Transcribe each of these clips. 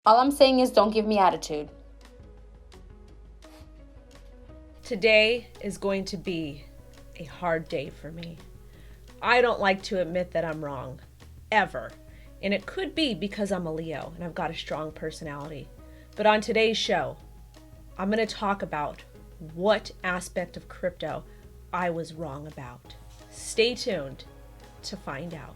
All I'm saying is don't give me attitude. Today is going to be a hard day for me. I don't like to admit that I'm wrong, ever. And it could be because I'm a Leo and I've got a strong personality. But on today's show, I'm going to talk about what aspect of crypto I was wrong about. Stay tuned to find out.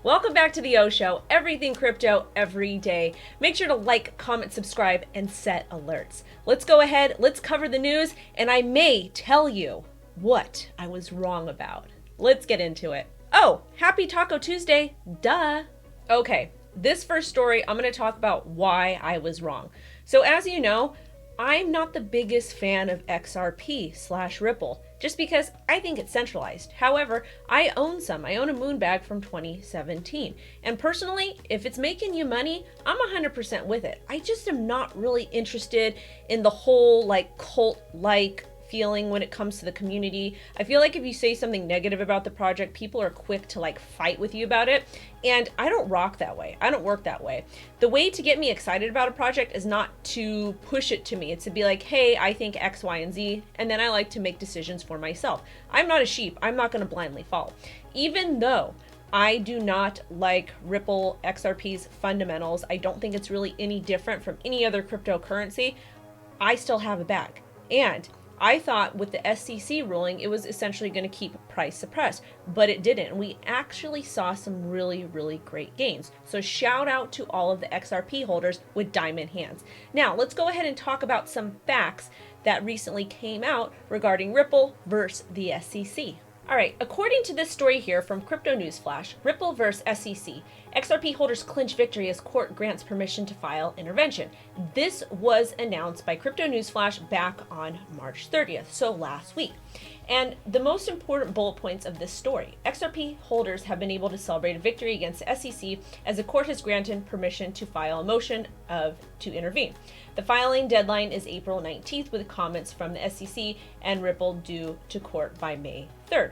Welcome back to the O Show, everything crypto every day. Make sure to like, comment, subscribe, and set alerts. Let's go ahead, let's cover the news, and I may tell you what I was wrong about. Let's get into it. Oh, happy Taco Tuesday, duh. Okay, this first story, I'm going to talk about why I was wrong. So as you know, I'm not the biggest fan of XRP/Ripple, just because I think it's centralized. However, I own some. I own a moon bag from 2017. And personally, if it's making you money, I'm 100% with it. I just am not really interested in the whole cult-like feeling when it comes to the community. I feel like if you say something negative about the project, people are quick to fight with you about it. And I don't rock that way. I don't work that way. The way to get me excited about a project is not to push it to me. It's to be like, hey, I think X, Y, and Z. And then I like to make decisions for myself. I'm not a sheep. I'm not going to blindly follow. Even though I do not like Ripple XRP's fundamentals, I don't think it's really any different from any other cryptocurrency, I still have a bag. And I thought with the SEC ruling, it was essentially going to keep price suppressed, but it didn't. We actually saw some really, really great gains. So shout out to all of the XRP holders with diamond hands. Now, let's go ahead and talk about some facts that recently came out regarding Ripple versus the SEC. All right, according to this story here from Crypto News Flash, Ripple versus SEC, XRP holders clinch victory as court grants permission to file intervention. This was announced by Crypto News Flash back on March 30th, so last week. And the most important bullet points of this story: XRP holders have been able to celebrate a victory against the SEC as the court has granted permission to file a motion to intervene. The filing deadline is April 19th with comments from the SEC and Ripple due to court by May 3rd.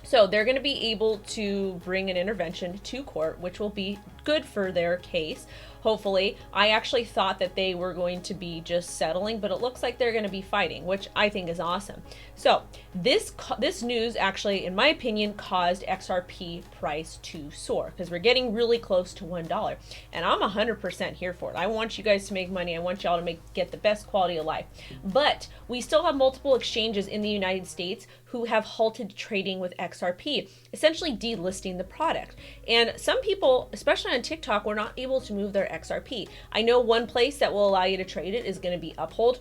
So they're going to be able to bring an intervention to court, which will be good for their case. Hopefully. I actually thought that they were going to be just settling, but it looks like they're going to be fighting, which I think is awesome. So this news actually, in my opinion, caused XRP price to soar because we're getting really close to $1. And I'm 100% here for it. I want you guys to make money. I want y'all to get the best quality of life. But we still have multiple exchanges in the United States who have halted trading with XRP, essentially delisting the product. And some people, especially on TikTok, were not able to move their XRP. I know one place that will allow you to trade it is going to be Uphold.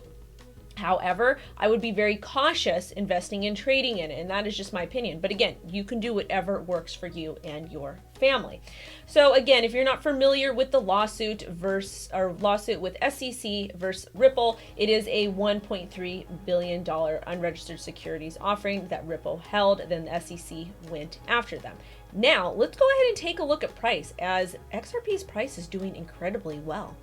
However, I would be very cautious investing in trading in it, and that is just my opinion. But again, you can do whatever works for you and your family. So again, if you're not familiar with the lawsuit with SEC versus Ripple, it is a $1.3 billion unregistered securities offering that Ripple held. Then the SEC went after them. Now, let's go ahead and take a look at price, as XRP's price is doing incredibly well.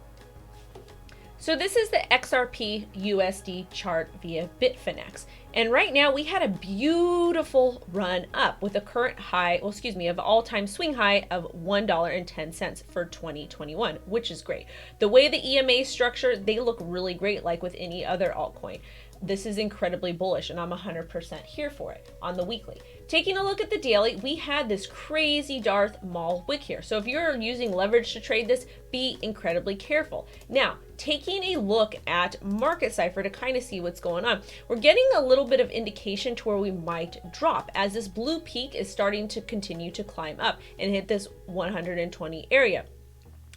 So this is the XRP USD chart via Bitfinex. And right now we had a beautiful run up with a current high, of all-time swing high of $1.10 for 2021, which is great. The way the EMA is structured, they look really great like with any other altcoin. This is incredibly bullish and I'm 100% here for it on the weekly. Taking a look at the daily, we had this crazy Darth Maul wick here. So if you're using leverage to trade this, be incredibly careful. Now, taking a look at Market Cipher to kind of see what's going on, we're getting a little bit of indication to where we might drop as this blue peak is starting to continue to climb up and hit this 120 area,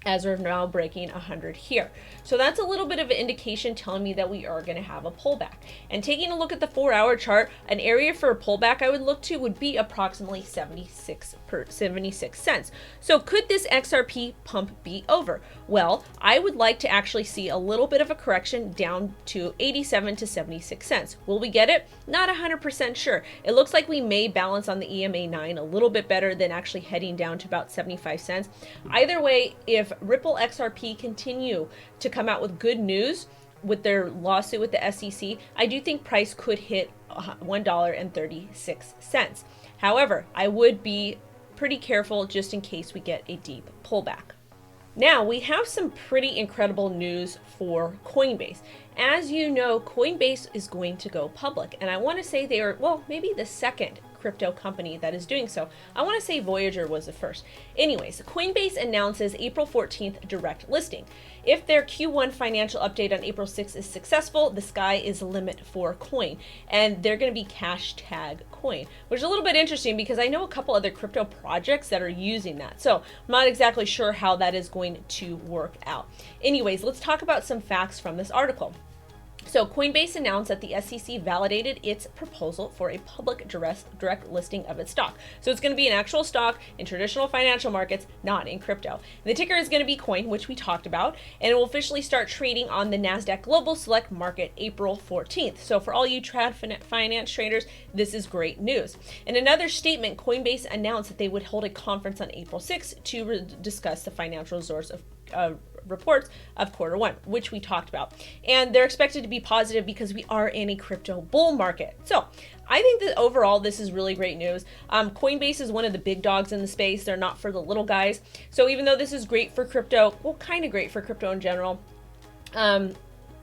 as we're now breaking 100 here. So that's a little bit of an indication telling me that we are going to have a pullback. And taking a look at the 4-hour chart, an area for a pullback I would look to would be approximately 76 cents. So could this XRP pump be over? Well, I would like to actually see a little bit of a correction down to 87 to 76 cents. Will we get it? Not 100% sure. It looks like we may balance on the EMA 9 a little bit better than actually heading down to about 75 cents. Either way, if Ripple XRP continue to come out with good news, with their lawsuit with the SEC, I do think price could hit $1.36. However, I would be pretty careful just in case we get a deep pullback. Now, we have some pretty incredible news for Coinbase. As you know, Coinbase is going to go public, and I want to say they are, well, maybe the second crypto company that is doing so. I want to say Voyager was the first. Anyways, Coinbase announces April 14th direct listing. If their Q1 financial update on April 6th is successful, the sky is the limit for coin, and they're going to be hashtag coin, which is a little bit interesting because I know a couple other crypto projects that are using that. So I'm not exactly sure how that is going to work out. Anyways, let's talk about some facts from this article. So Coinbase announced that the SEC validated its proposal for a public direct listing of its stock. So it's going to be an actual stock in traditional financial markets, not in crypto. And the ticker is going to be coin, which we talked about, and it will officially start trading on the NASDAQ Global Select Market April 14th. So for all you trad finance traders, this is great news. In another statement, Coinbase announced that they would hold a conference on April 6th to discuss the financial results of reports of quarter one, which we talked about. And they're expected to be positive because we are in a crypto bull market. So I think that overall, this is really great news. Coinbase is one of the big dogs in the space. They're not for the little guys. So even though this is great for crypto, well, kind of great for crypto in general, I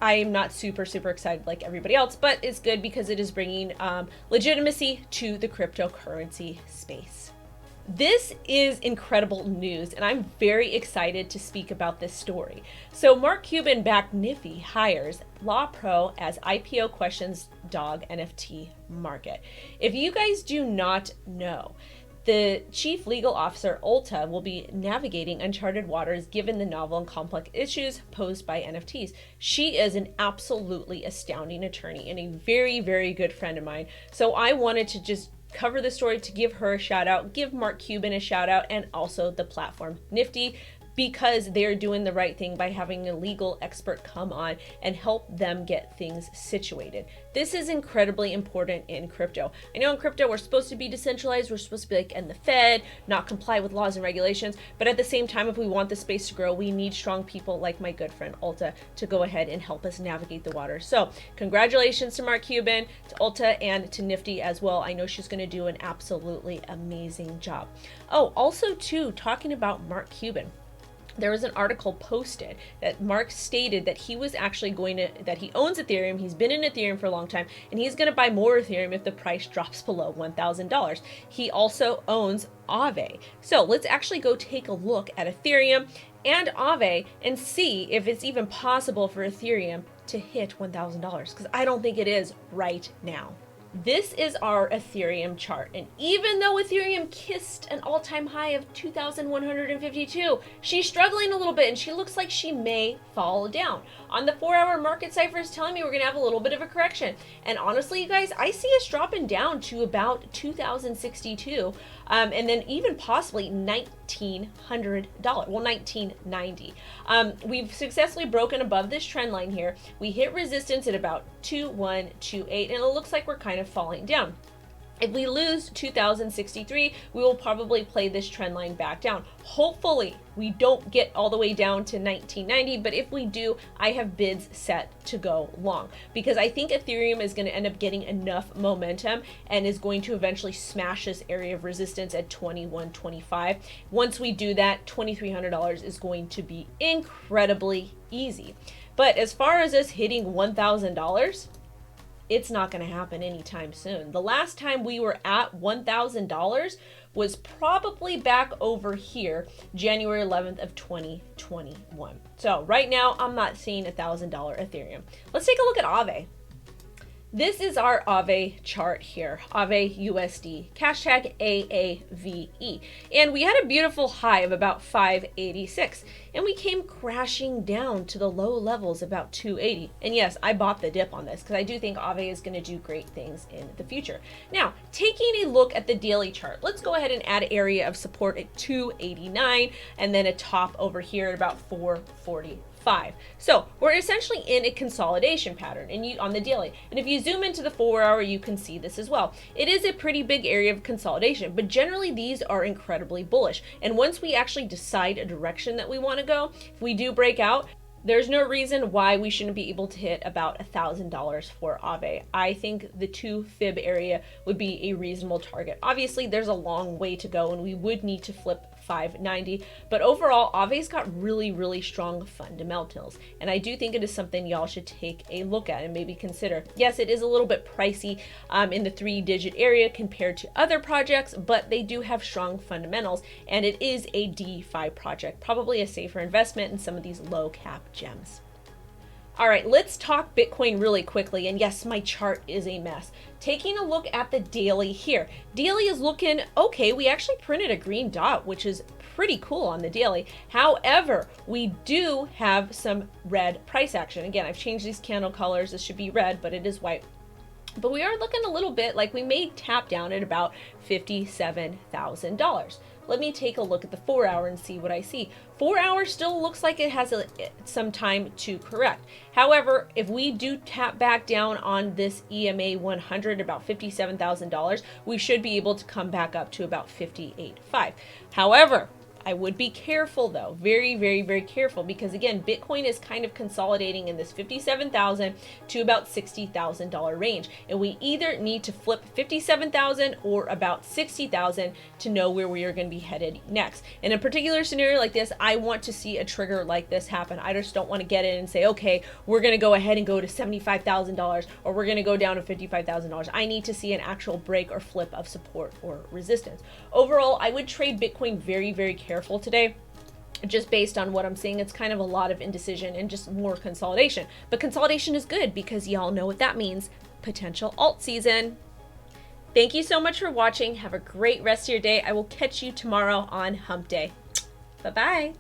am not super excited like everybody else, but it's good because it is bringing legitimacy to the cryptocurrency space. This is incredible news, and I'm very excited to speak about this story. So Mark Cuban-backed Nifty hires Law Pro as IPO questions dog NFT market. If you guys do not know, the chief legal officer, Ulta, will be navigating uncharted waters given the novel and complex issues posed by NFTs. She is an absolutely astounding attorney and a very good friend of mine. So I wanted to just cover the story to give her a shout out, give Mark Cuban a shout out, and also the platform Nifty, because they're doing the right thing by having a legal expert come on and help them get things situated. This is incredibly important in crypto. I know in crypto we're supposed to be decentralized, we're supposed to be like in the Fed, not comply with laws and regulations, but at the same time, if we want the space to grow, we need strong people like my good friend Ulta to go ahead and help us navigate the water. So congratulations to Mark Cuban, to Ulta, and to Nifty as well. I know she's going to do an absolutely amazing job. Oh, also too, talking about Mark Cuban, there was an article posted that Mark stated that he was actually that he owns Ethereum, he's been in Ethereum for a long time, and he's going to buy more Ethereum if the price drops below $1,000. He also owns Aave. So let's actually go take a look at Ethereum and Aave and see if it's even possible for Ethereum to hit $1,000, because I don't think it is right now. This is our Ethereum chart, and even though Ethereum kissed an all-time high of 2,152, she's struggling a little bit and she looks like she may fall down. On the 4-hour market cipher is telling me we're gonna have a little bit of a correction, and honestly, you guys, I see us dropping down to about 2,062, and then even possibly $1,900, well, $1,990. We've successfully broken above this trend line here. We hit resistance at about 2,128, and it looks like we're kind of falling down. If we lose 2,063, we will probably play this trend line back down. Hopefully, we don't get all the way down to 1990, but if we do, I have bids set to go long, because I think Ethereum is going to end up getting enough momentum and is going to eventually smash this area of resistance at 2125. Once we do that, $2,300 is going to be incredibly easy. But as far as us hitting $1,000, it's not going to happen anytime soon. The last time we were at $1,000 was probably back over here, January 11th of 2021. So right now, I'm not seeing $1,000 Ethereum. Let's take a look at Aave. This is our Aave chart here, Aave USD, hashtag AAVE. And we had a beautiful high of about 586, and we came crashing down to the low levels about 280. And yes, I bought the dip on this because I do think Aave is going to do great things in the future. Now, taking a look at the daily chart, let's go ahead and add an area of support at 289, and then a top over here at about 445. So we're essentially in a consolidation pattern on the daily. And if you zoom into the 4-hour, you can see this as well. It is a pretty big area of consolidation, but generally these are incredibly bullish. And once we actually decide a direction that we want to go, if we do break out, There's no reason why we shouldn't be able to hit about $1,000 for Aave. I think the 2 fib area would be a reasonable target. Obviously, there's a long way to go and we would need to flip 590, but overall, Aave's got really strong fundamentals, and I do think it is something y'all should take a look at and maybe consider. Yes, it is a little bit pricey in the 3-digit area compared to other projects, but they do have strong fundamentals, and it is a DeFi project, probably a safer investment in some of these low cap gems. All right, let's talk Bitcoin really quickly. And yes, my chart is a mess. Taking a look at the daily here. Daily is looking okay. We actually printed a green dot, which is pretty cool on the daily. However, we do have some red price action. Again, I've changed these candle colors. This should be red, but it is white. But we are looking a little bit like we may tap down at about $57,000. Let me take a look at the 4-hour and see what I see. 4 hours still looks like it has some time to correct. However, if we do tap back down on this EMA 100, about $57,000, we should be able to come back up to about 58.5. However, I would be careful though, very careful, because again, Bitcoin is kind of consolidating in this $57,000 to about $60,000 range, and we either need to flip 57,000 or about 60,000 to know where we are going to be headed next. In a particular scenario like this, I want to see a trigger like this happen. I just don't want to get in and say, okay, we're going to go ahead and go to $75,000 or we're going to go down to $55,000. I need to see an actual break or flip of support or resistance. Overall, I would trade Bitcoin very careful today, just based on what I'm seeing. It's kind of a lot of indecision and just more consolidation, but consolidation is good because y'all know what that means: potential alt season. Thank you so much for watching. Have a great rest of your day. I will catch you tomorrow on hump day. Bye bye.